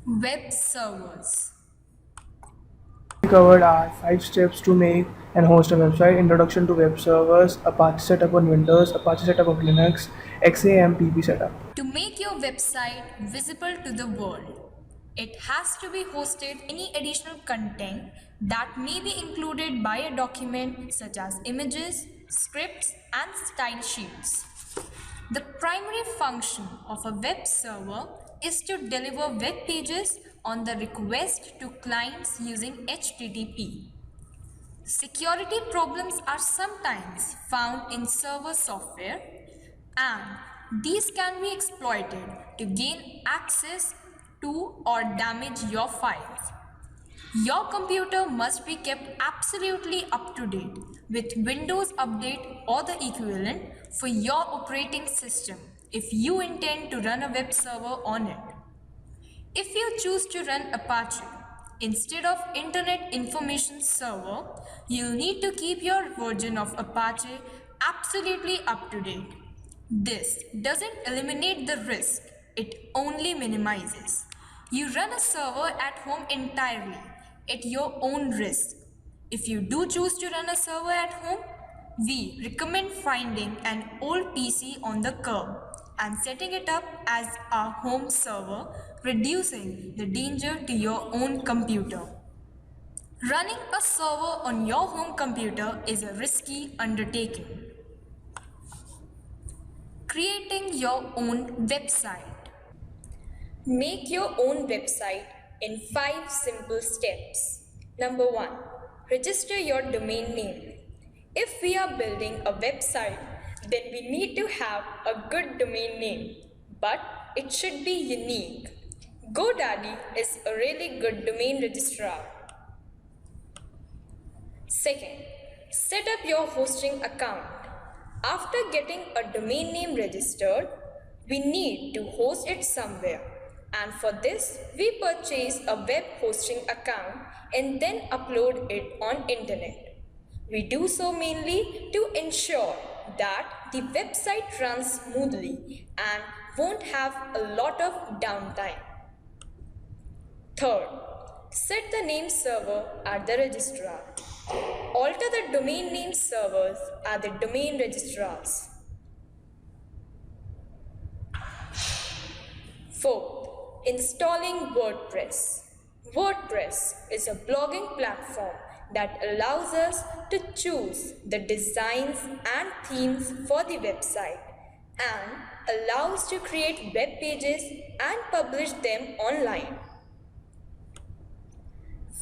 Web servers. We covered our 5 steps to make and host a website: introduction to web servers, Apache setup on Windows, Apache setup on Linux, XAMPP setup. To make your website visible to the world, it has to be hosted. Any additional content that may be included by a document such as images, scripts, and style sheets. The primary function of a web server is to deliver web pages on the request to clients using HTTP. Security problems are sometimes found in server software, and these can be exploited to gain access to or damage your files. Your computer must be kept absolutely up to date with Windows Update or the equivalent for your operating system if you intend to run a web server on it. If you choose to run Apache instead of Internet Information Server, you'll need to keep your version of Apache absolutely up to date. This doesn't eliminate the risk, it only minimizes. You run a server at home entirely at your own risk. If you do choose to run a server at home, we recommend finding an old PC on the curb and setting it up as a home server, reducing the danger to your own computer. Running a server on your home computer is a risky undertaking. Creating your own website. Make your own website in 5 simple steps. Number 1. Register your domain name. If we are building a website, then we need to have a good domain name, but it should be unique. GoDaddy is a really good domain registrar. Second, set up your hosting account. After getting a domain name registered, we need to host it somewhere. And for this, we purchase a web hosting account and then upload it on internet. We do so mainly to ensure that the website runs smoothly and won't have a lot of downtime. Third, set the name server at the registrar. Alter the domain name servers at the domain registrars. Fourth, installing WordPress. WordPress is a blogging platform that allows us to choose the designs and themes for the website and allows to create web pages and publish them online.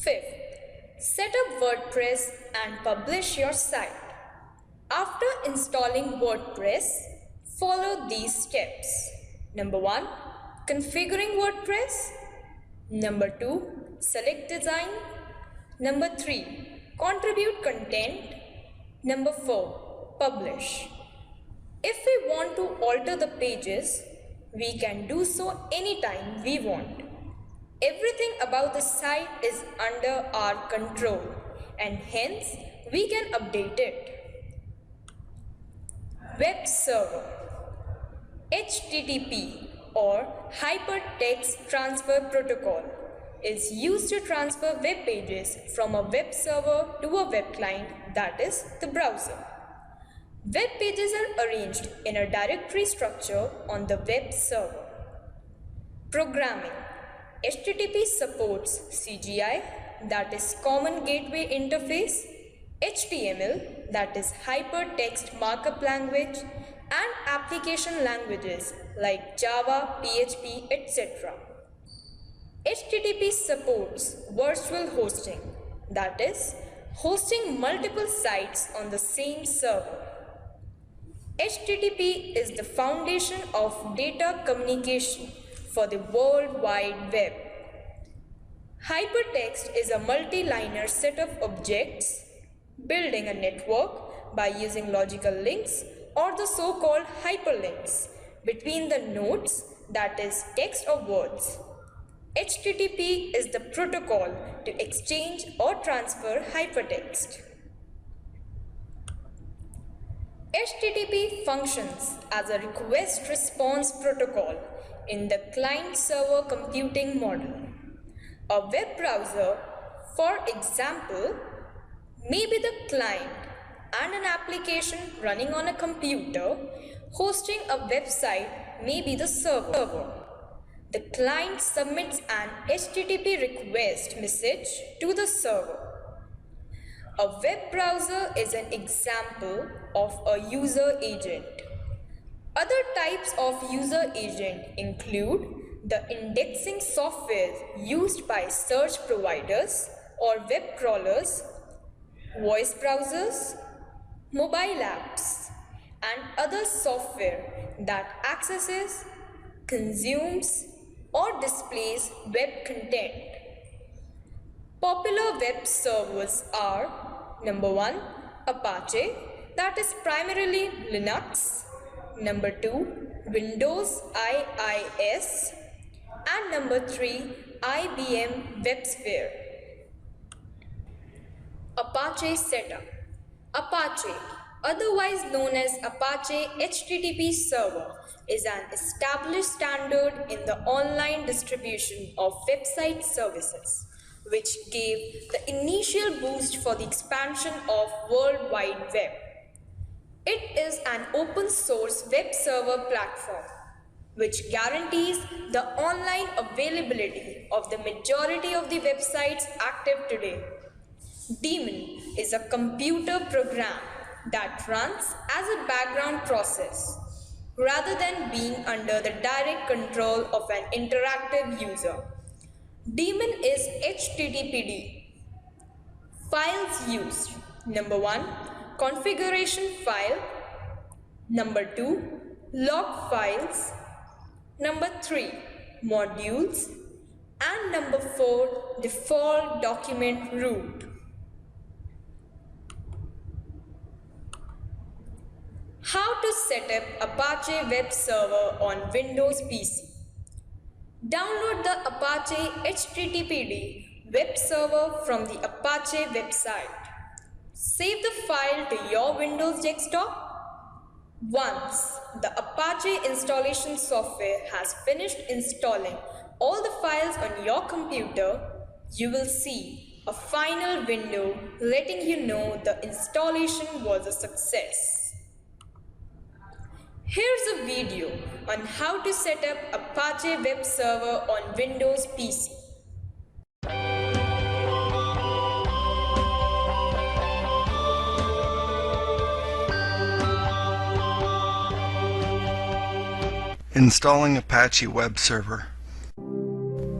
Fifth, set up WordPress and publish your site. After installing WordPress, follow these steps. Number 1, configuring WordPress. Number 2, select design. Number 3, contribute content. Number 4, publish. If we want to alter the pages, we can do so anytime we want. Everything about the site is under our control and hence we can update it. Web server. HTTP or Hypertext Transfer Protocol is used to transfer web pages from a web server to a web client, that is the browser. Web pages are arranged in a directory structure on the web server. Programming. HTTP supports CGI, that is Common Gateway Interface, HTML, that is Hypertext Markup Language, and application languages like Java, PHP, etc. HTTP supports virtual hosting, that is, hosting multiple sites on the same server. HTTP is the foundation of data communication for the World Wide Web. Hypertext is a multi-liner set of objects building a network by using logical links or the so-called hyperlinks between the nodes, that is text or words. HTTP is the protocol to exchange or transfer hypertext. HTTP functions as a request-response protocol in the client-server computing model. A web browser, for example, may be the client and an application running on a computer. Hosting a website may be the server. The client submits an HTTP request message to the server. A web browser is an example of a user agent. Other types of user agent include the indexing software used by search providers or web crawlers, voice browsers, mobile apps, and other software that accesses, consumes, or displays web content. Popular web servers are number 1, Apache, that is primarily Linux, number 2, Windows IIS, and number 3, IBM WebSphere. Apache setup. Apache, otherwise known as Apache HTTP server, is an established standard in the online distribution of website services, which gave the initial boost for the expansion of World Wide Web. It is an open source web server platform which guarantees the online availability of the majority of the websites active today. Daemon is a computer program that runs as a background process rather than being under the direct control of an interactive user. Daemon is HTTPD. Files used. Number 1, configuration file. Number 2, log files. Number 3, modules. And number 4, default document root. How to set up Apache web server on Windows PC. Download the Apache HTTPD web server from the Apache website. Save the file to your Windows desktop. Once the Apache installation software has finished installing all the files on your computer, you will see a final window letting you know the installation was a success. Here's a video on how to set up Apache web server on Windows PC. Installing Apache web server.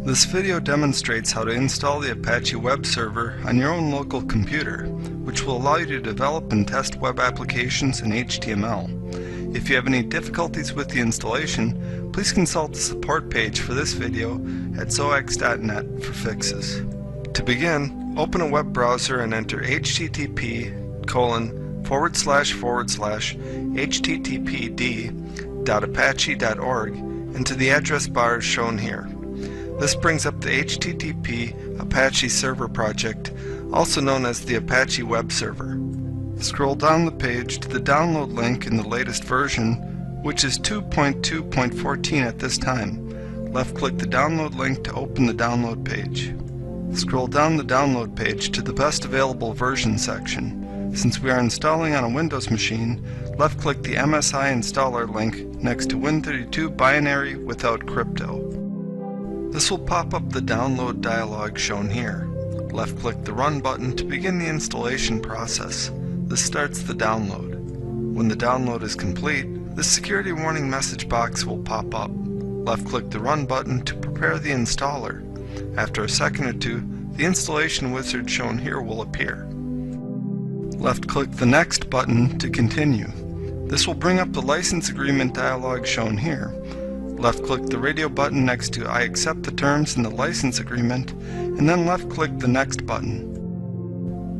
This video demonstrates how to install the Apache web server on your own local computer, which will allow you to develop and test web applications in HTML. If you have any difficulties with the installation, please consult the support page for this video at zox.net for fixes. To begin, open a web browser and enter http://httpd.apache.org into the address bars shown here. This brings up the HTTP Apache server project, also known as the Apache web server. Scroll down the page to the download link in the latest version, which is 2.2.14 at this time. Left-click the download link to open the download page. Scroll down the download page to the best available version section. Since we are installing on a Windows machine, left-click the MSI installer link next to Win32 binary without crypto. This will pop up the download dialog shown here. Left-click the Run button to begin the installation process. This starts the download. When the download is complete, the security warning message box will pop up. Left-click the Run button to prepare the installer. After a second or two, the installation wizard shown here will appear. Left-click the Next button to continue. This will bring up the license agreement dialog shown here. Left-click the radio button next to I accept the terms in the license agreement, and then left-click the Next button.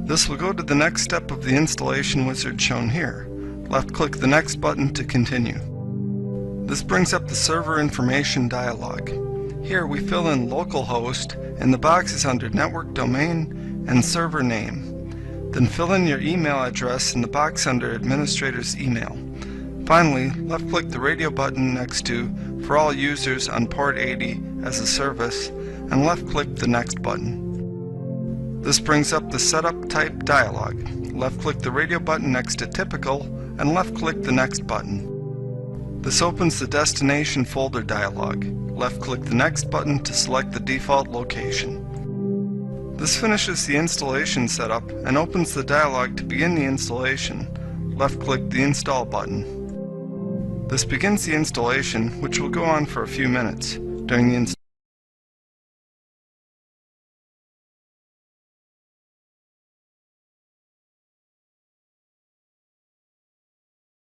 This will go to the next step of the installation wizard shown here. Left-click the Next button to continue. This brings up the server information dialog. Here we fill in localhost and the boxes under network domain and server name. Then fill in your email address in the box under administrator's email. Finally, left-click the radio button next to For all users on port 80 as a service, and left-click the Next button. This brings up the Setup Type dialog. Left-click the radio button next to Typical and left-click the Next button. This opens the Destination Folder dialog. Left-click the Next button to select the default location. This finishes the installation setup and opens the dialog to begin the installation. Left-click the Install button. This begins the installation, which will go on for a few minutes. During the installation,